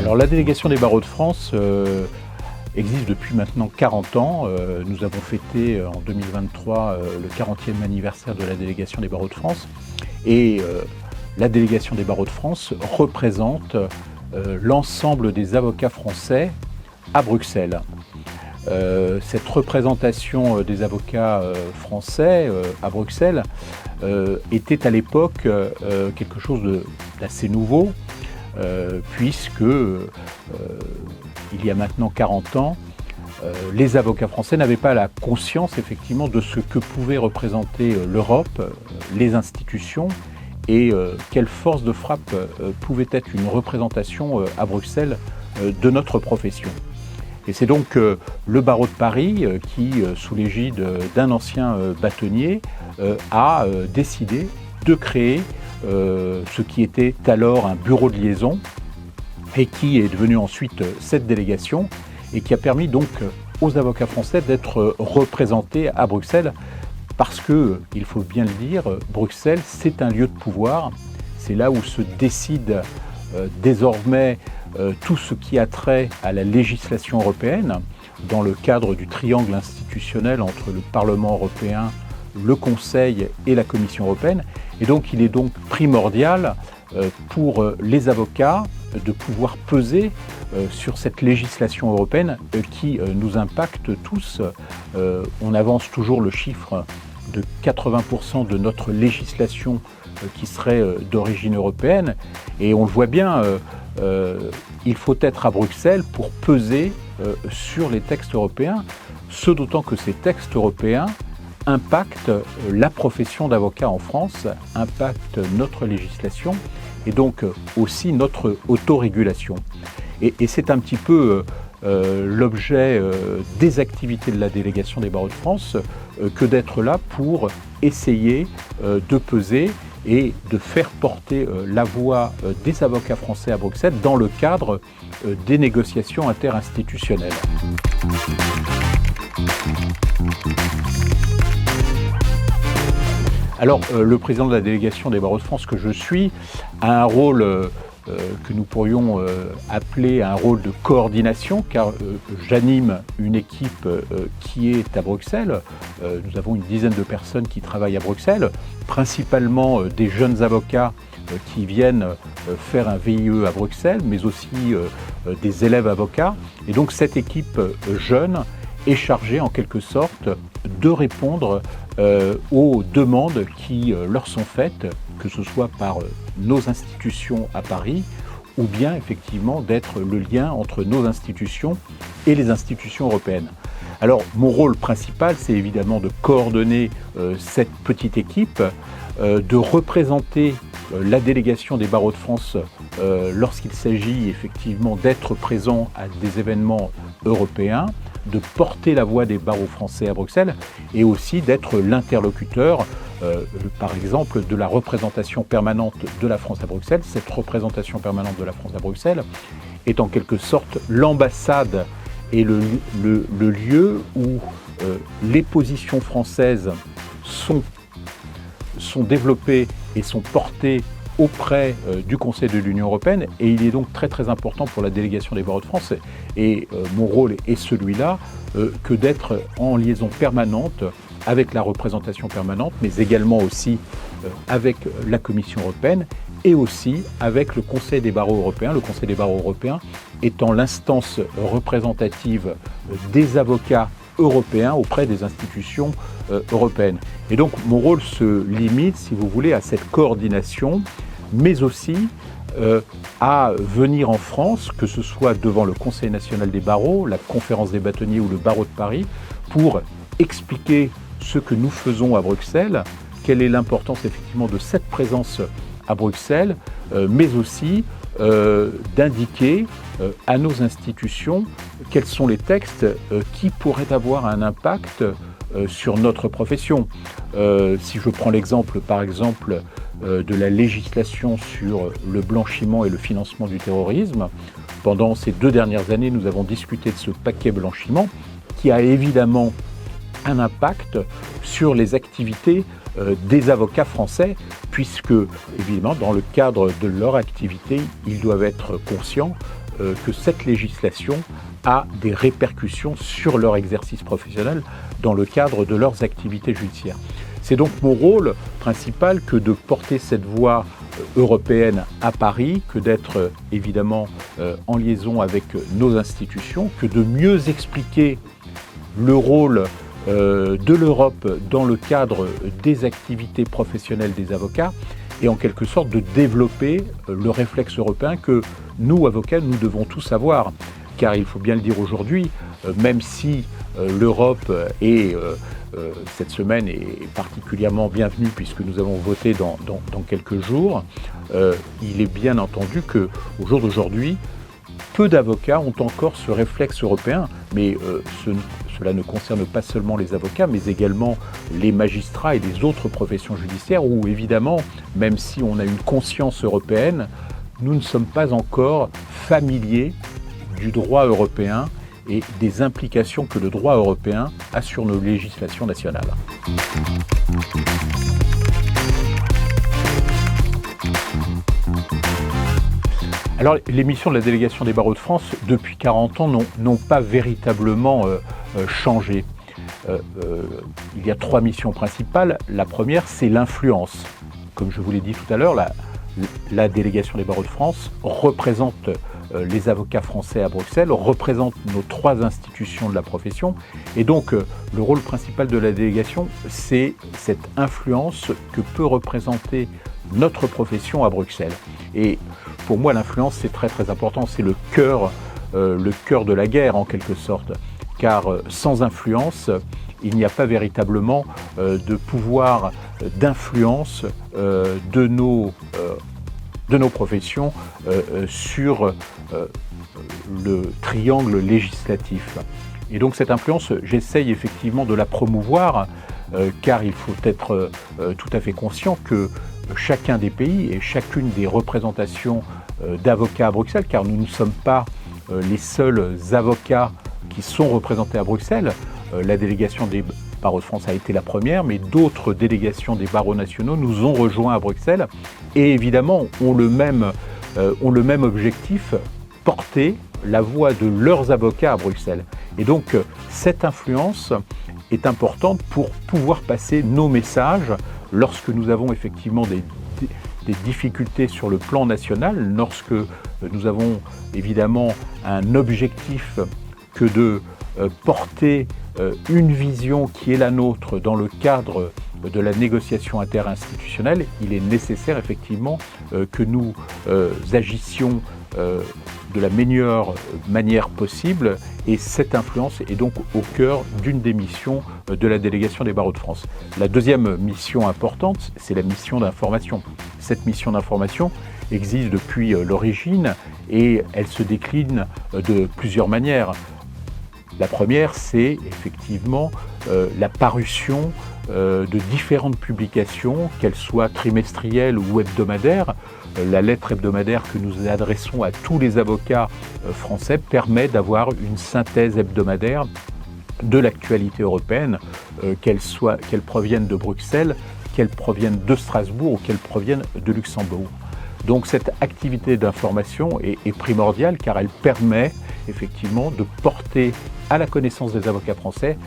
Alors la délégation des barreaux de France existe depuis maintenant 40 ans. Nous avons fêté en 2023 le 40e anniversaire de la délégation des barreaux de France. Et la délégation des barreaux de France représente l'ensemble des avocats français à Bruxelles. Cette représentation des avocats français à Bruxelles était à l'époque quelque chose d'assez nouveau, puisque il y a maintenant 40 ans, les avocats français n'avaient pas la conscience effectivement de ce que pouvait représenter l'Europe, les institutions, et quelle force de frappe pouvait être une représentation à Bruxelles de notre profession. Et c'est donc le barreau de Paris qui, sous l'égide d'un ancien bâtonnier, a décidé de créer ce qui était alors un bureau de liaison et qui est devenu ensuite cette délégation et qui a permis donc aux avocats français d'être représentés à Bruxelles parce que, il faut bien le dire, Bruxelles c'est un lieu de pouvoir, c'est là où se décide désormais tout ce qui a trait à la législation européenne dans le cadre du triangle institutionnel entre le Parlement européen, le Conseil et la Commission européenne. Et donc il est donc primordial pour les avocats de pouvoir peser sur cette législation européenne qui nous impacte tous. On avance toujours le chiffre de 80% de notre législation qui serait d'origine européenne. Et on le voit bien, il faut être à Bruxelles pour peser sur les textes européens, ce d'autant que ces textes européens impactent la profession d'avocat en France, impactent notre législation et donc aussi notre autorégulation. Et c'est un petit peu l'objet des activités de la délégation des barreaux de France que d'être là pour essayer de peser et de faire porter la voix des avocats français à Bruxelles dans le cadre des négociations interinstitutionnelles. Alors, le président de la délégation des barreaux de France que je suis a un rôle que nous pourrions appeler un rôle de coordination, car j'anime une équipe qui est à Bruxelles. Nous avons une dizaine de personnes qui travaillent à Bruxelles, principalement des jeunes avocats qui viennent faire un VIE à Bruxelles, mais aussi des élèves avocats. Et donc cette équipe jeune est chargée en quelque sorte de répondre aux demandes qui leur sont faites, que ce soit par nos institutions à Paris, ou bien effectivement d'être le lien entre nos institutions et les institutions européennes. Alors mon rôle principal, c'est évidemment de coordonner cette petite équipe, de représenter la délégation des barreaux de France lorsqu'il s'agit effectivement d'être présent à des événements européens, de porter la voix des barreaux français à Bruxelles et aussi d'être l'interlocuteur, par exemple, de la représentation permanente de la France à Bruxelles. Cette représentation permanente de la France à Bruxelles est en quelque sorte l'ambassade et le lieu où les positions françaises sont développées et sont portées auprès du Conseil de l'Union européenne, et il est donc très très important pour la délégation des barreaux de France, et mon rôle est celui-là, que d'être en liaison permanente avec la représentation permanente, mais également aussi avec la Commission européenne, et aussi avec le Conseil des barreaux européens, le Conseil des barreaux européens étant l'instance représentative des avocats européens auprès des institutions européennes. Et donc mon rôle se limite, si vous voulez, à cette coordination, mais aussi à venir en France, que ce soit devant le Conseil national des barreaux, la conférence des bâtonniers ou le barreau de Paris, pour expliquer ce que nous faisons à Bruxelles, quelle est l'importance effectivement de cette présence à Bruxelles, mais aussi d'indiquer à nos institutions quels sont les textes qui pourraient avoir un impact sur notre profession. Si je prends l'exemple, par exemple, de la législation sur le blanchiment et le financement du terrorisme, pendant ces 2 dernières années, nous avons discuté de ce paquet blanchiment qui a évidemment un impact sur les activités des avocats français, puisque, évidemment, dans le cadre de leur activité, ils doivent être conscients que cette législation a des répercussions sur leur exercice professionnel dans le cadre de leurs activités judiciaires. C'est donc mon rôle principal que de porter cette voix européenne à Paris, que d'être évidemment en liaison avec nos institutions, que de mieux expliquer le rôle de l'Europe dans le cadre des activités professionnelles des avocats et en quelque sorte de développer le réflexe européen que nous, avocats, nous devons tous avoir. Car il faut bien le dire aujourd'hui, même si l'Europe cette semaine est particulièrement bienvenue puisque nous avons voté dans quelques jours, il est bien entendu qu'au jour d'aujourd'hui, peu d'avocats ont encore ce réflexe européen, mais cela ne concerne pas seulement les avocats, mais également les magistrats et les autres professions judiciaires où, évidemment, même si on a une conscience européenne, nous ne sommes pas encore familiers du droit européen et des implications que le droit européen a sur nos législations nationales. Alors, les missions de la délégation des barreaux de France, depuis 40 ans, n'ont pas véritablement changé. Il y a 3 missions principales. La première, c'est l'influence. Comme je vous l'ai dit tout à l'heure, la délégation des barreaux de France représente les avocats français à Bruxelles, représente nos 3 institutions de la profession. Et donc, le rôle principal de la délégation, c'est cette influence que peut représenter notre profession à Bruxelles. Et pour moi, l'influence, c'est très très important. C'est le cœur de la guerre, en quelque sorte. Car sans influence, il n'y a pas véritablement de pouvoir d'influence de nos professions sur le triangle législatif. Et donc cette influence, j'essaye effectivement de la promouvoir, car il faut être tout à fait conscient que chacun des pays et chacune des représentations d'avocats à Bruxelles, car nous ne sommes pas les seuls avocats qui sont représentés à Bruxelles. La délégation des barreaux de France a été la première, mais d'autres délégations des barreaux nationaux nous ont rejoints à Bruxelles et évidemment ont le même objectif, porter la voix de leurs avocats à Bruxelles. Et donc cette influence est importante pour pouvoir passer nos messages lorsque nous avons effectivement des difficultés sur le plan national, lorsque nous avons évidemment un objectif que de porter une vision qui est la nôtre dans le cadre de la négociation interinstitutionnelle, il est nécessaire effectivement que nous agissions de la meilleure manière possible, et cette influence est donc au cœur d'une des missions de la délégation des barreaux de France. La deuxième mission importante, c'est la mission d'information. Cette mission d'information existe depuis l'origine et elle se décline de plusieurs manières. La première, c'est effectivement la parution de différentes publications, qu'elles soient trimestrielles ou hebdomadaires. La lettre hebdomadaire que nous adressons à tous les avocats français permet d'avoir une synthèse hebdomadaire de l'actualité européenne, qu'elle provienne de Bruxelles, qu'elle provienne de Strasbourg ou qu'elle provienne de Luxembourg. Donc cette activité d'information est primordiale car elle permet effectivement de porter à la connaissance des avocats français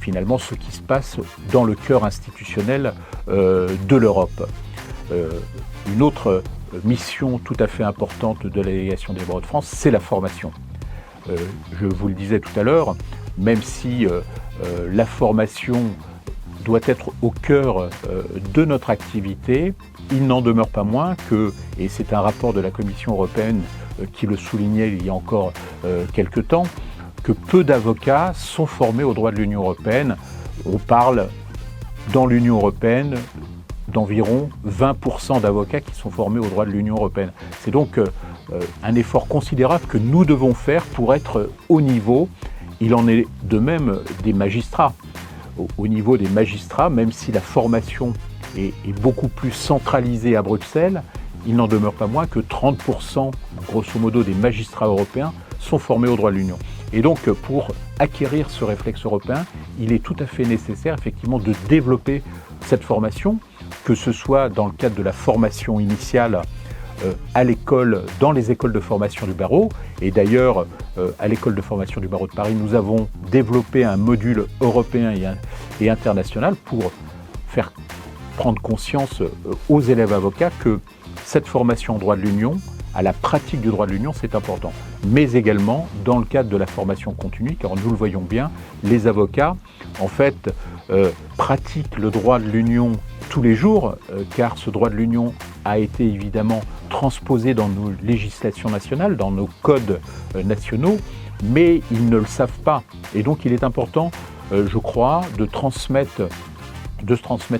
finalement ce qui se passe dans le cœur institutionnel de l'Europe. Une autre mission tout à fait importante de la délégation des barreaux de France, c'est la formation. Je vous le disais tout à l'heure, même si la formation doit être au cœur de notre activité, il n'en demeure pas moins que, et c'est un rapport de la Commission européenne qui le soulignait il y a encore quelques temps, que peu d'avocats sont formés au droit de l'Union européenne. On parle dans l'Union européenne d'environ 20% d'avocats qui sont formés au droit de l'Union européenne. C'est donc un effort considérable que nous devons faire pour être au niveau. Il en est de même des magistrats. Au niveau des magistrats, même si la formation est beaucoup plus centralisée à Bruxelles, il n'en demeure pas moins que 30%, grosso modo, des magistrats européens sont formés au droit de l'Union. Et donc, pour acquérir ce réflexe européen, il est tout à fait nécessaire, effectivement, de développer cette formation, que ce soit dans le cadre de la formation initiale à l'école, dans les écoles de formation du barreau. Et d'ailleurs, à l'école de formation du barreau de Paris, nous avons développé un module européen et international pour faire prendre conscience aux élèves avocats que cette formation en droit de l'Union, à la pratique du droit de l'Union, c'est important. Mais également dans le cadre de la formation continue, car nous le voyons bien, les avocats, en fait, pratiquent le droit de l'Union tous les jours, car ce droit de l'Union a été évidemment transposé dans nos législations nationales, dans nos codes nationaux, mais ils ne le savent pas. Et donc il est important, je crois, de transmettre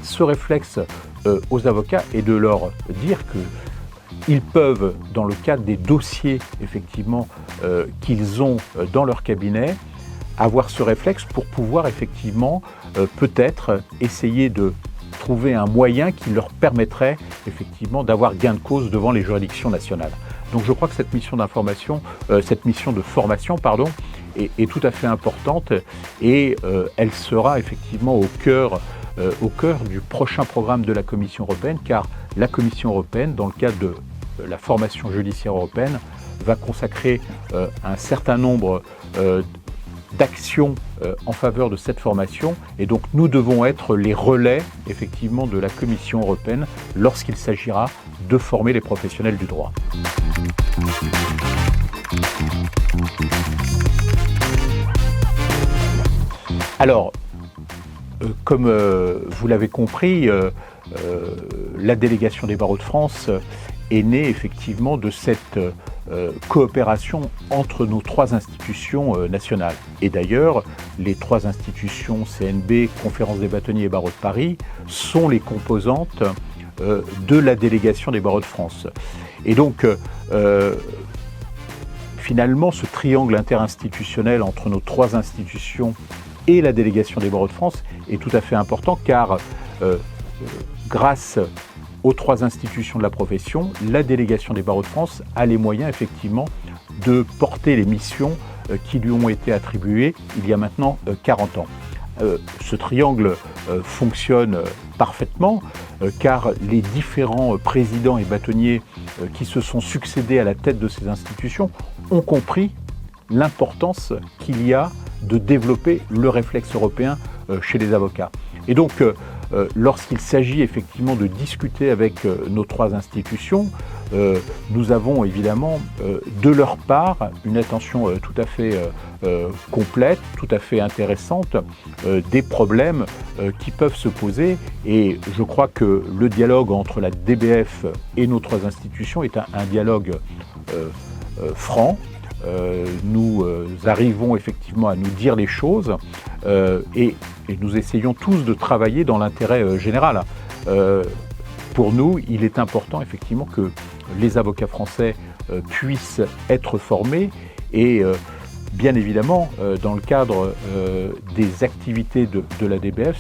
ce réflexe aux avocats et de leur dire qu'ils peuvent, dans le cadre des dossiers effectivement qu'ils ont dans leur cabinet, avoir ce réflexe pour pouvoir effectivement peut-être essayer de trouver un moyen qui leur permettrait effectivement d'avoir gain de cause devant les juridictions nationales. Donc je crois que cette mission de formation, est tout à fait importante et elle sera effectivement au cœur du prochain programme de la Commission européenne, car la Commission européenne, dans le cadre de la formation judiciaire européenne, va consacrer un certain nombre d'actions en faveur de cette formation, et donc nous devons être les relais effectivement de la Commission européenne lorsqu'il s'agira de former les professionnels du droit. Alors, comme vous l'avez compris, la délégation des barreaux de France est née effectivement de cette coopération entre nos trois institutions nationales. Et d'ailleurs, les trois institutions CNB, Conférence des bâtonniers et Barreaux de Paris, sont les composantes de la délégation des barreaux de France. Et donc, finalement, ce triangle interinstitutionnel entre nos trois institutions et la délégation des barreaux de France est tout à fait important, car grâce aux trois institutions de la profession, la délégation des barreaux de France a les moyens effectivement de porter les missions qui lui ont été attribuées il y a maintenant 40 ans. Ce triangle fonctionne parfaitement car les différents présidents et bâtonniers qui se sont succédés à la tête de ces institutions ont compris l'importance qu'il y a de développer le réflexe européen chez les avocats. Et donc, lorsqu'il s'agit effectivement de discuter avec nos trois institutions, nous avons évidemment de leur part une attention tout à fait complète, tout à fait intéressante des problèmes qui peuvent se poser. Et je crois que le dialogue entre la DBF et nos trois institutions est un dialogue franc. Nous arrivons effectivement à nous dire les choses et nous essayons tous de travailler dans l'intérêt général. Pour nous, il est important effectivement que les avocats français puissent être formés et bien évidemment, dans le cadre des activités de la DBF,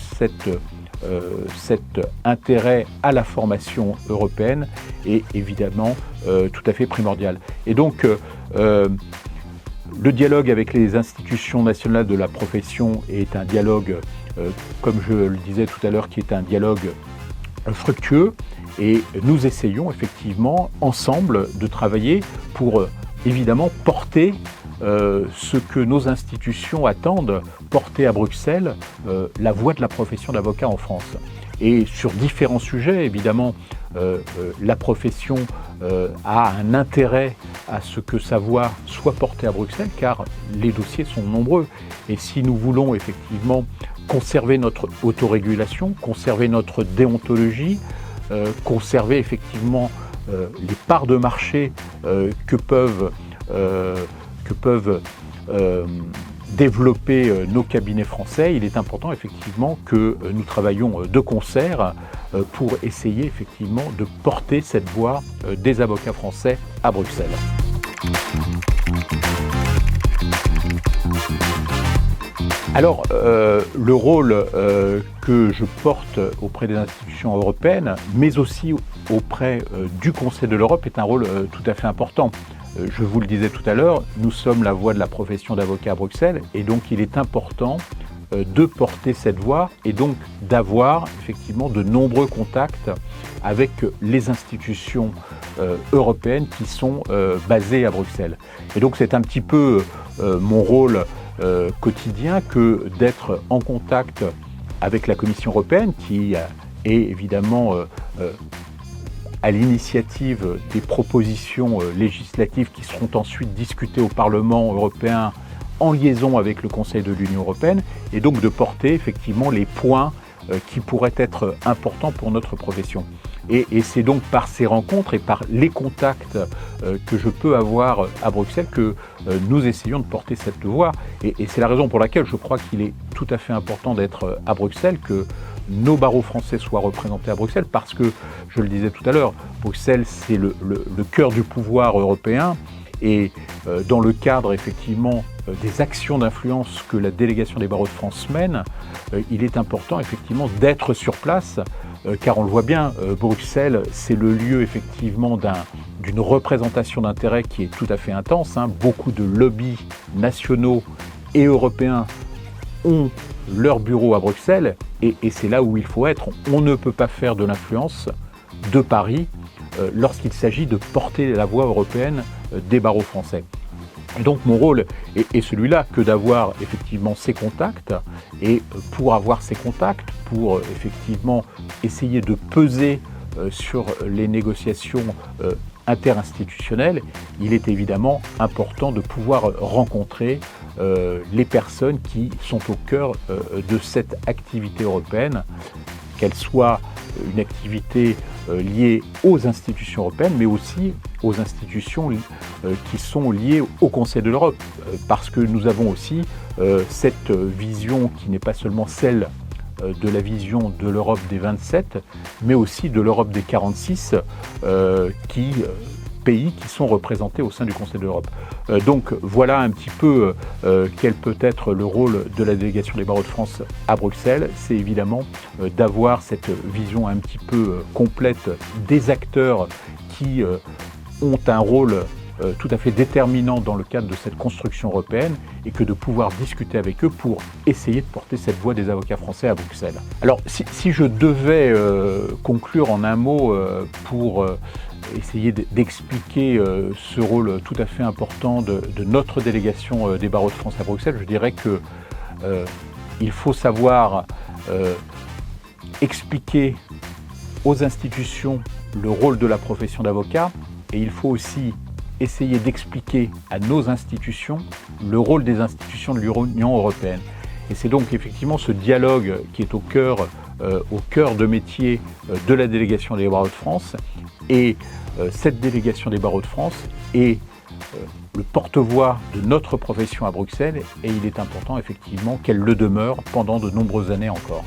cet intérêt à la formation européenne est évidemment tout à fait primordial. Et donc, le dialogue avec les institutions nationales de la profession est un dialogue, comme je le disais tout à l'heure, qui est un dialogue fructueux, et nous essayons effectivement ensemble de travailler pour évidemment porter ce que nos institutions attendent, porter à Bruxelles la voix de la profession d'avocat en France. Et sur différents sujets, évidemment, la profession a un intérêt à ce que sa voix soit portée à Bruxelles, car les dossiers sont nombreux. Et si nous voulons effectivement conserver notre autorégulation, conserver notre déontologie, conserver effectivement les parts de marché que peuvent développer nos cabinets français, il est important effectivement que nous travaillions de concert pour essayer effectivement de porter cette voix des avocats français à Bruxelles. Alors, le rôle que je porte auprès des institutions européennes, mais aussi auprès du Conseil de l'Europe, est un rôle tout à fait important. Je vous le disais tout à l'heure, nous sommes la voix de la profession d'avocat à Bruxelles, et donc il est important de porter cette voix et donc d'avoir effectivement de nombreux contacts avec les institutions européennes qui sont basées à Bruxelles. Et donc c'est un petit peu mon rôle quotidien que d'être en contact avec la Commission européenne qui est évidemment à l'initiative des propositions législatives qui seront ensuite discutées au Parlement européen en liaison avec le Conseil de l'Union européenne, et donc de porter effectivement les points qui pourraient être importants pour notre profession. Et c'est donc par ces rencontres et par les contacts que je peux avoir à Bruxelles que nous essayons de porter cette voix. Et c'est la raison pour laquelle je crois qu'il est tout à fait important d'être à Bruxelles, que nos barreaux français soient représentés à Bruxelles, parce que, je le disais tout à l'heure, Bruxelles c'est le cœur du pouvoir européen. Et dans le cadre effectivement des actions d'influence que la délégation des barreaux de France mène, il est important effectivement d'être sur place, car on le voit bien, Bruxelles c'est le lieu effectivement d'une représentation d'intérêts qui est tout à fait intense. Beaucoup de lobbies nationaux et européens ont leur bureau à Bruxelles, et c'est là où il faut être. On ne peut pas faire de l'influence de Paris lorsqu'il s'agit de porter la voix européenne des barreaux français. Et donc mon rôle est celui-là, que d'avoir effectivement ces contacts, et pour avoir ces contacts, pour effectivement essayer de peser sur les négociations interinstitutionnelles, il est évidemment important de pouvoir rencontrer les personnes qui sont au cœur de cette activité européenne, qu'elle soit une activité liée aux institutions européennes, mais aussi aux institutions qui sont liées au Conseil de l'Europe, parce que nous avons aussi cette vision qui n'est pas seulement celle de la vision de l'Europe des 27, mais aussi de l'Europe des 46 pays qui sont représentés au sein du Conseil de l'Europe. Donc voilà un petit peu quel peut être le rôle de la délégation des barreaux de France à Bruxelles. C'est évidemment d'avoir cette vision un petit peu complète des acteurs qui ont un rôle tout à fait déterminant dans le cadre de cette construction européenne, et que de pouvoir discuter avec eux pour essayer de porter cette voix des avocats français à Bruxelles. Alors si je devais conclure en un mot pour essayer d'expliquer ce rôle tout à fait important de notre délégation des barreaux de France à Bruxelles, je dirais que il faut savoir expliquer aux institutions le rôle de la profession d'avocat, et il faut aussi essayer d'expliquer à nos institutions le rôle des institutions de l'Union européenne. Et c'est donc effectivement ce dialogue qui est au cœur de métier de la délégation des barreaux de France, et cette délégation des barreaux de France est le porte-voix de notre profession à Bruxelles, et il est important effectivement qu'elle le demeure pendant de nombreuses années encore.